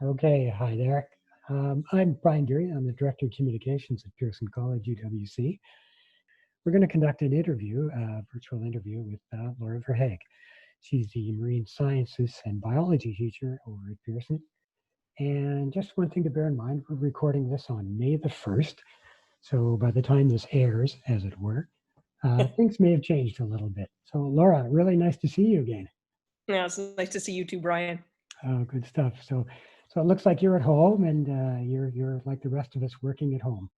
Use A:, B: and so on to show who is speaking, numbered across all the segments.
A: Okay, hi there. I'm Brian Geary. I'm the Director of Communications at Pearson College, UWC. We're going to conduct an interview, a virtual interview with Laura Verhaeg. She's the marine sciences and biology teacher over at Pearson. And just one thing to bear in mind, we're recording this on May the 1st. So by the time this airs, as it were, things may have changed a little bit. So Laura, really nice to see you again.
B: Yeah, it's nice to see you too, Brian.
A: Oh, good stuff. So it looks like you're at home and you're like the rest of us working at home.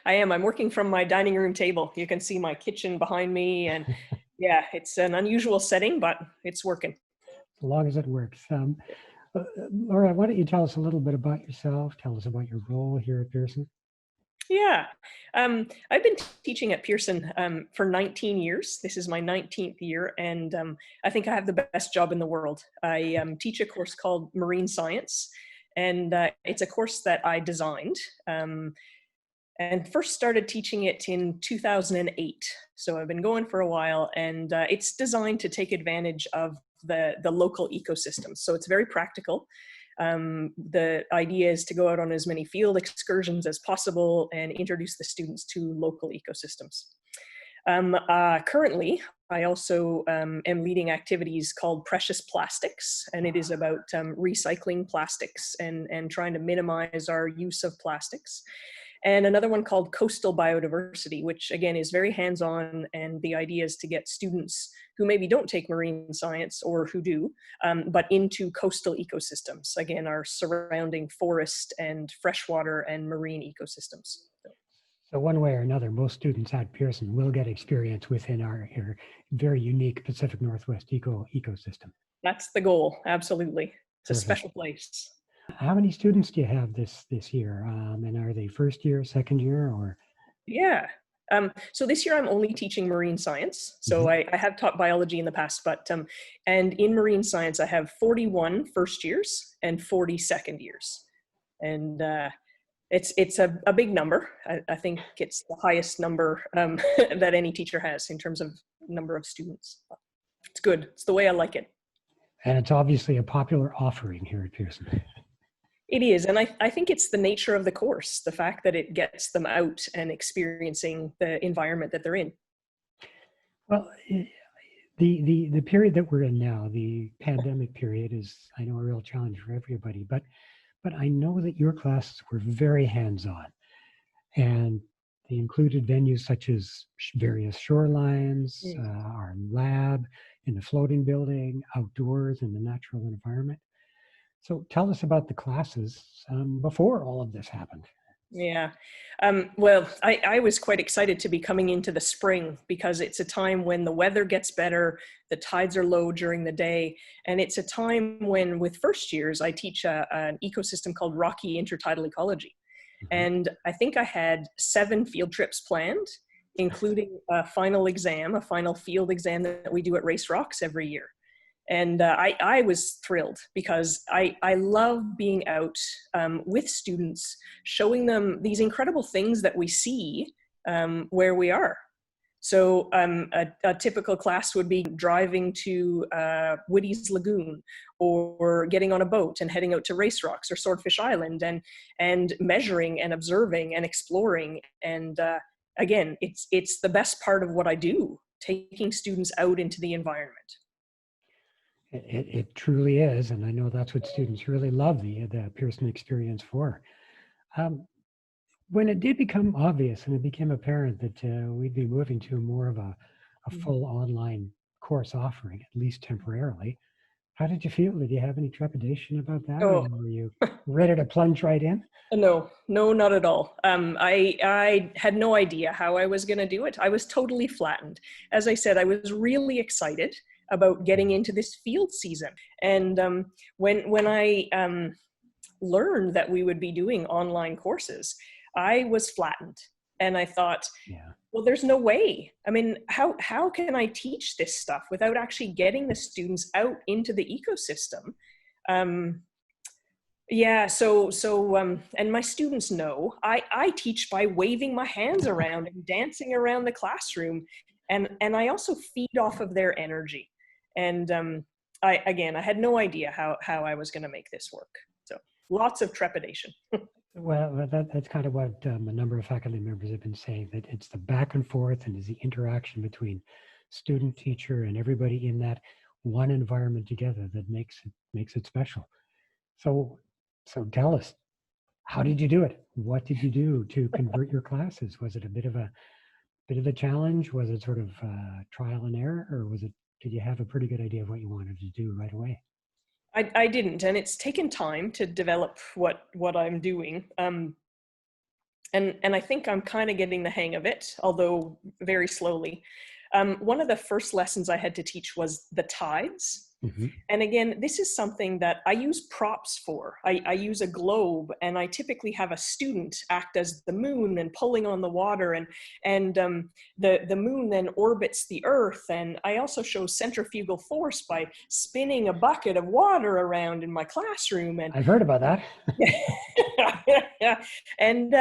B: I am. I'm working from my dining room table. You can see my kitchen behind me, and yeah, it's an unusual setting, but it's working.
A: As long as it works. Laura, why don't you tell us a little bit about yourself? Tell us about your role here at Pearson.
B: Yeah. I've been teaching at Pearson for 19 years. This is my 19th year, and I think I have the best job in the world. I teach a course called Marine Science, and it's a course that I designed. And first started teaching it in 2008. So I've been going for a while, and it's designed to take advantage of the local ecosystem. So it's very practical. The idea is to go out on as many field excursions as possible and introduce the students to local ecosystems. Currently, I also am leading activities called Precious Plastics, and it is about recycling plastics and trying to minimize our use of plastics. And another one called Coastal Biodiversity, which again is very hands-on, and the idea is to get students who maybe don't take marine science or who do, but into coastal ecosystems, again, our surrounding forest and freshwater and marine ecosystems.
A: So one way or another, most students at Pearson will get experience within our very unique Pacific Northwest ecosystem.
B: That's the goal, absolutely. It's a
A: Perfect.
B: special place.
A: How many students do you have this year? And are they first year, second year, or?
B: Yeah. So this year I'm only teaching marine science. So
A: Mhm.
B: I have taught biology in the past, but and in marine science I have 41 first years and 40 second years, and it's a big number. I think it's the highest number that any teacher has in terms of number of students. It's good. It's the way I like it.
A: And it's obviously a popular offering here at Pearson.
B: It is, and I think it's the nature of the course, the fact that it gets them out and experiencing the environment that they're in.
A: Well, the period that we're in now, the pandemic period, is, I know, a real challenge for everybody. But I know that your classes were very hands-on, and they included venues such as various shorelines, our lab in the floating building, outdoors in the natural environment. So tell us about the classes before all of this happened.
B: Yeah. Well, I was quite excited to be coming into the spring because it's a time when the weather gets better, the tides are low during the day, and it's a time when, with first years, I teach an ecosystem called rocky intertidal ecology.
A: Mhm.
B: And I think I had 7 field trips planned, including a final exam, a final field exam that we do at Race Rocks every year. And I was thrilled because I love being out with students, showing them these incredible things that we see where we are. So a typical class would be driving to Woody's Lagoon, or getting on a boat and heading out to Race Rocks or Swordfish Island, and measuring and observing and exploring. And again, it's the best part of what I do, taking students out into the environment.
A: It truly is, and I know that's what students really love the Pearson experience for. Um, when it did become obvious and it became apparent that we'd be moving to more of a full online course offering, at least temporarily, how did you feel? Did you have any trepidation about that, or
B: Oh,
A: were you ready to plunge right in?
B: no, no, not at all. I had no idea how I was going to do it. I was totally flattened. As I said, I was really excited about getting into this field season. And when I learned that we would be doing online courses, I was flattened. And I thought,
A: Yeah.
B: well, there's no way. I mean, how can I teach this stuff without actually getting the students out into the ecosystem? Um, yeah, and my students know I teach by waving my hands around and dancing around the classroom, and I also feed off of their energy. And I had no idea how I was going to make this work. So lots of trepidation.
A: Well, that's kind of what a number of faculty members have been saying, that it's the back and forth and is the interaction between student, teacher, and everybody in that one environment together that makes it special. So, so tell us, how did you do it? What did you do to convert your classes? Was it a bit of a challenge? Was it sort of trial and error, or did you have a pretty good idea of what you wanted to do right away?
B: I didn't, and it's taken time to develop what I'm doing. And I think I'm kind of getting the hang of it, although very slowly. One of the first lessons I had to teach was the tides.
A: Mm-hmm.
B: And again, this is something that I use props for. I use a globe, and I typically have a student act as the moon and pulling on the water, and the moon then orbits the Earth. And I also show centrifugal force by spinning a bucket of water around in my classroom. And
A: I've heard about that.
B: yeah, and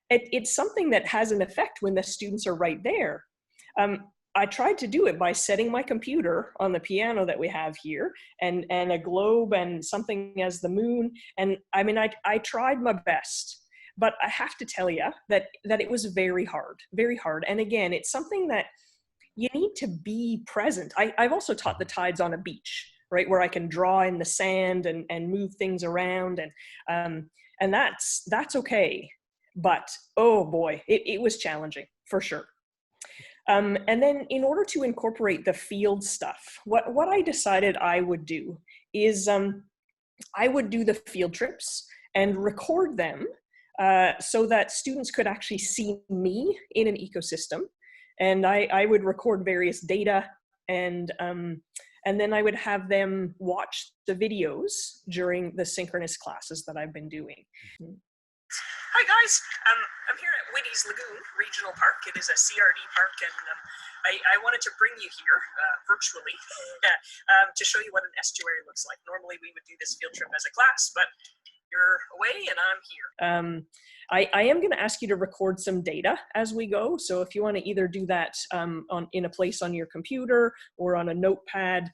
B: it's something that has an effect when the students are right there. I tried to do it by setting my computer on the piano that we have here, and a globe and something as the moon. And I mean, I tried my best, but I have to tell you that it was very hard, very hard. And again, it's something that you need to be present. I've also taught the tides on a beach, right, where I can draw in the sand and move things around, and that's okay. But oh boy, it was challenging for sure. And then in order to incorporate the field stuff, what I decided I would do is I would do the field trips and record them so that students could actually see me in an ecosystem. And I would record various data, and then I would have them watch the videos during the synchronous classes that I've been doing. Hi guys, I'm here at Whitty's Lagoon Regional Park. It is a CRD park, and I wanted to bring you here virtually to show you what an estuary looks like. Normally we would do this field trip as a class, but you're away and I'm here. I am going to ask you to record some data as we go. So if you want to either do that in a place on your computer or on a notepad,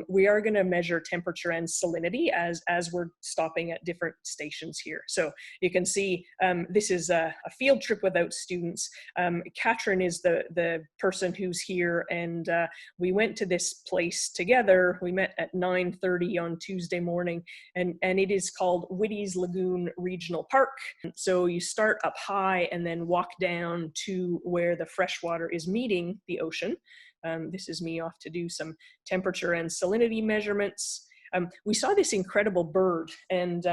B: we are going to measure temperature and salinity as we're stopping at different stations here. So you can see this is a field trip without students. Katrin is the person who's here, and we went to this place together. We met at 9:30 on Tuesday morning, and it is called Whitty's Lagoon Regional Park. So you start up high and then walk down to where the fresh water is meeting the ocean. This is me off to do some temperature and salinity measurements. We saw this incredible bird, and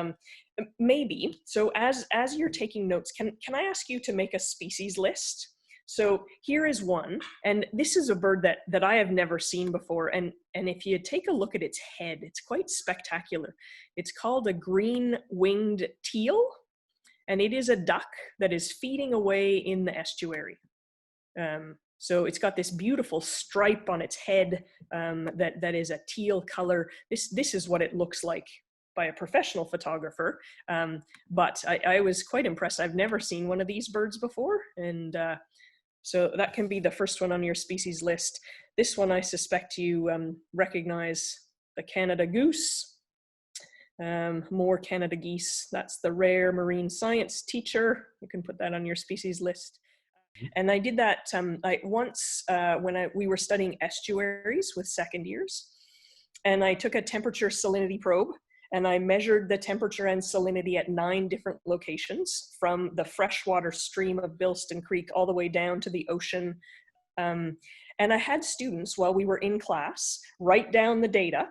B: maybe, so as you're taking notes, can I ask you to make a species list? So here is one, and this is a bird that I have never seen before, and if you take a look at its head, it's quite spectacular. It's called a green-winged teal, and it is a duck that is feeding away in the estuary. So it's got this beautiful stripe on its head that is a teal color. This is what it looks like by a professional photographer, but I was quite impressed. I've never seen one of these birds before, and so that can be the first one on your species list. This one I suspect you recognize, the Canada goose. More Canada geese. That's the rare marine science teacher. You can put that on your species list. And I did that once when we were studying estuaries with second years. And I took a temperature salinity probe, and I measured the temperature and salinity at 9 different locations, from the freshwater stream of Bilston Creek all the way down to the ocean. And I had students, while we were in class, write down the data,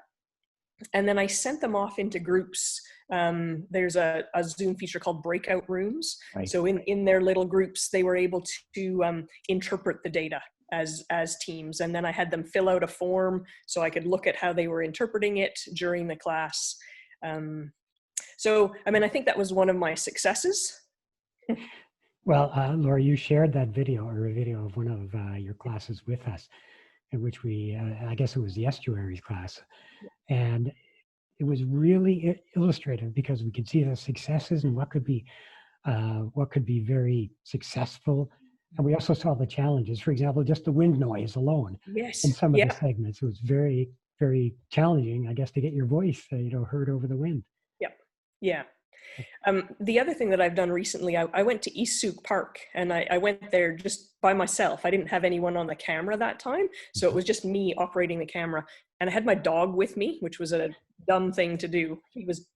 B: and then I sent them off into groups. There's a Zoom feature called breakout rooms. Right. So in their little groups, they were able to interpret the data as teams. And then I had them fill out a form so I could look at how they were interpreting it during the class. So, I mean, I think that was one of my successes.
A: Well, Laura, you shared that video, or a video of one of your classes with us, in which we, I guess it was the estuaries class. And it was really illustrative, because we could see the successes and what could be very successful. And we also saw the challenges. For example, just the wind noise alone.
B: Yes.
A: In some of the segments, it was very, very challenging, I guess, to get your voice, heard over the wind.
B: Yep. Yeah. The other thing that I've done recently, I went to East Souk Park, and I went there just by myself. I didn't have anyone on the camera that time, so it was just me operating the camera. And I had my dog with me, which was a dumb thing to do. He was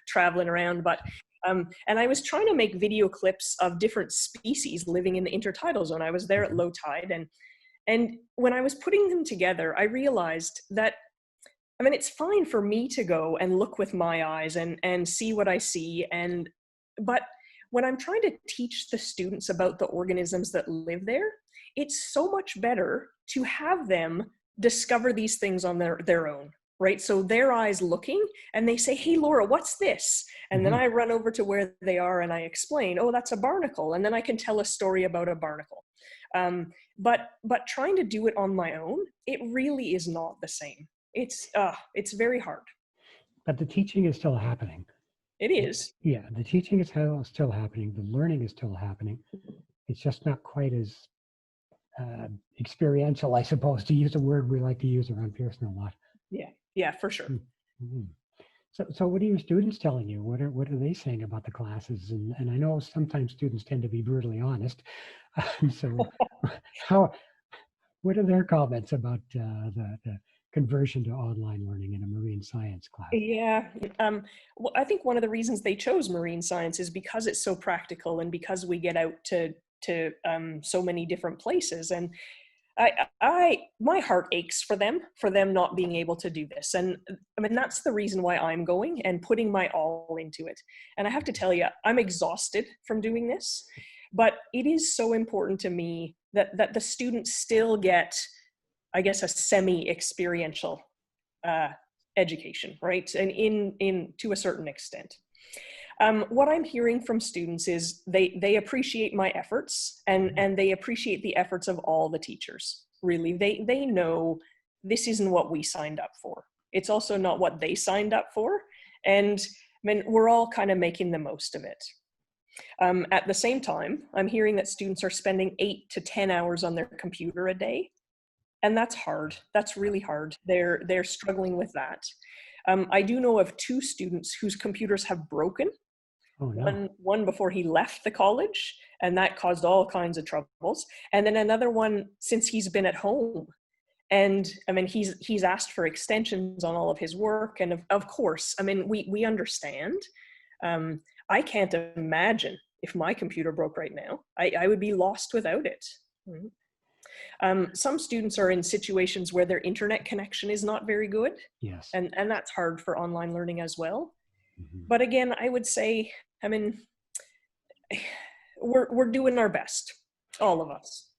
B: traveling around, and I was trying to make video clips of different species living in the intertidal zone. I was there at low tide, and when I was putting them together, I realized that, I mean, it's fine for me to go and look with my eyes and see what I see. But when I'm trying to teach the students about the organisms that live there, it's so much better to have them discover these things on their own, right? So their eyes looking, and they say, "Hey, Laura, what's this?" And then I run over to where they are and I explain, "Oh, that's a barnacle." And then I can tell a story about a barnacle. But trying to do it on my own, it really is not the same. It's very hard.
A: But the teaching is still happening.
B: It is.
A: Yeah, the teaching is still happening. The learning is still happening. It's just not quite as experiential, I suppose, to use a word we like to use around Pearson a lot.
B: Yeah, for sure.
A: Mm-hmm. So what are your students telling you? What are they saying about the classes? And I know sometimes students tend to be brutally honest. So what are their comments about the conversion to online learning in a marine science class?
B: Yeah. Well, I think one of the reasons they chose marine science is because it's so practical and because we get out to so many different places. And my heart aches for them not being able to do this. And I mean, that's the reason why I'm going and putting my all into it. And I have to tell you, I'm exhausted from doing this, but it is so important to me that the students still get, I guess, a semi-experiential education, right? And in to a certain extent. What I'm hearing from students is they appreciate my efforts, and they appreciate the efforts of all the teachers. Really, they know this isn't what we signed up for. It's also not what they signed up for, and I mean, we're all kind of making the most of it. At the same time, I'm hearing that students are spending 8 to 10 hours on their computer a day, and that's hard. That's really hard. They're struggling with that. I do know of 2 students whose computers have broken.
A: Oh, no.
B: One before he left the college, and that caused all kinds of troubles. And then another one since he's been at home. And I mean, he's asked for extensions on all of his work. And of course, I mean, we understand. I can't imagine if my computer broke right now. I would be lost without it. Some students are in situations where their internet connection is not very good.
A: Yes.
B: And that's hard for online learning as well. But again, I would say, I mean, we're doing our best, all of us.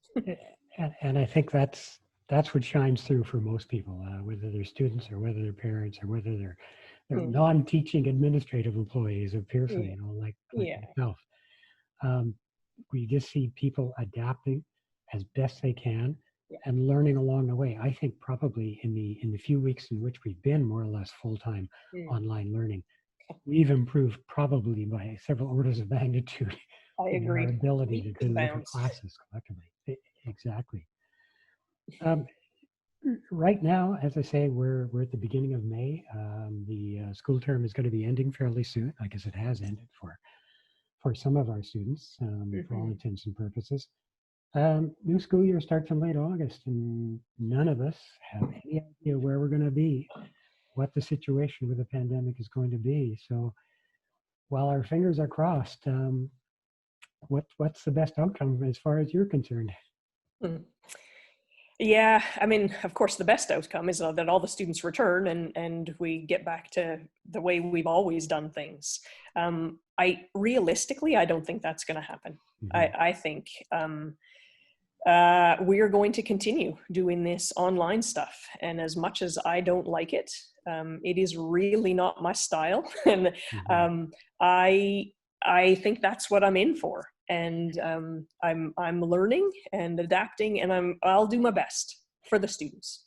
A: And I think that's what shines through for most people, whether they're students or whether they're parents or whether they're non-teaching administrative employees of Pearson, like myself. We just see people adapting as best they can and learning along the way. I think probably in the few weeks in which we've been more or less full-time online learning, we've improved probably by several orders of magnitude in our ability to do different classes collectively. Exactly. Right now, as I say, we're at the beginning of May. The school term is going to be ending fairly soon. I guess it has ended for some of our students, for all intents and purposes. New school year starts in late August, and none of us have any idea where we're going to be, what the situation with the pandemic is going to be. So while our fingers are crossed, what's the best outcome as far as you're concerned?
B: Yeah, I mean, of course, the best outcome is that all the students return and we get back to the way we've always done things. Realistically, I don't think that's going to happen. I think we are going to continue doing this online stuff. And as much as I don't like it, it is really not my style. And I think that's what I'm in for. And I'm learning and adapting, and I'll do my best for the students.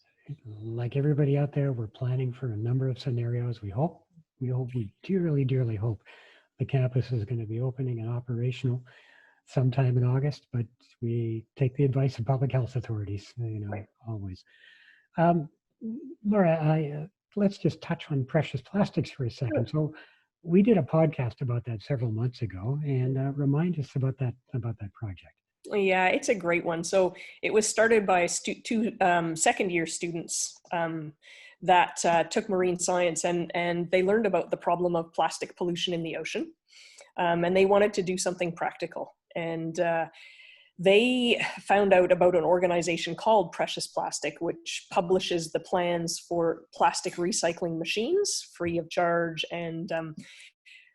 A: Like everybody out there, we're planning for a number of scenarios. We dearly hope the campus is going to be opening and operational sometime in August, but we take the advice of public health authorities, always. Laura, let's just touch on precious plastics for a second. So we did a podcast about that several months ago, and remind us about that project.
B: Yeah, it's a great one. So it was started by two second-year students that took marine science, and they learned about the problem of plastic pollution in the ocean, and they wanted to do something practical. And they found out about an organization called Precious Plastic, which publishes the plans for plastic recycling machines free of charge. And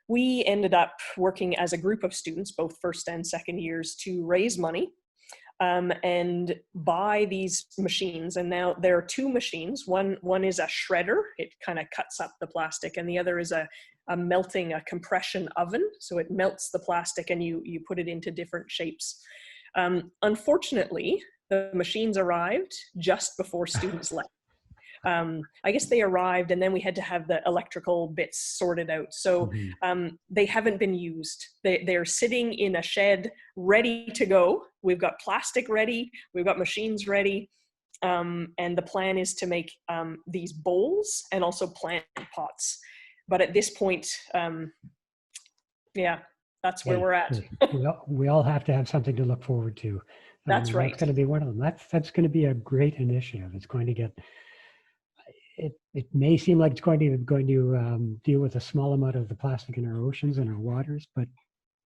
B: we ended up working as a group of students, both first and second years, to raise money and buy these machines. And now there are two machines. One is a shredder. It kind of cuts up the plastic, and the other is a compression oven. So it melts the plastic and you put it into different shapes. Unfortunately, the machines arrived just before students left. I guess they arrived and then we had to have the electrical bits sorted out. So they haven't been used. They're sitting in a shed ready to go. We've got plastic ready. We've got machines ready. And the plan is to make these bowls and also plant pots. But at this point, yeah, that's where we're at.
A: We all have to have something to look forward to.
B: That's right.
A: That's going to be one of them. That's going to be a great initiative. It's going to get. It may seem like it's going to deal with a small amount of the plastic in our oceans and our waters, but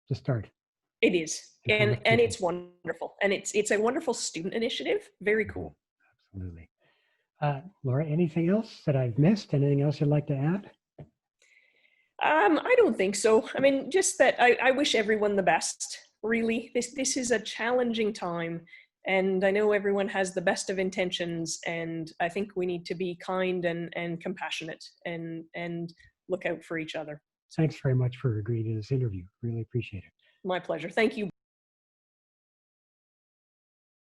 A: to start.
B: It is, and it's wonderful, and it's a wonderful student initiative. Very cool.
A: Absolutely. Laura, anything else that I've missed? Anything else you'd like to add?
B: I don't think so. I mean, just that I wish everyone the best, really. This is a challenging time, and I know everyone has the best of intentions, and I think we need to be kind and compassionate and look out for each other.
A: Thanks very much for agreeing to this interview. Really appreciate it.
B: My pleasure. Thank you.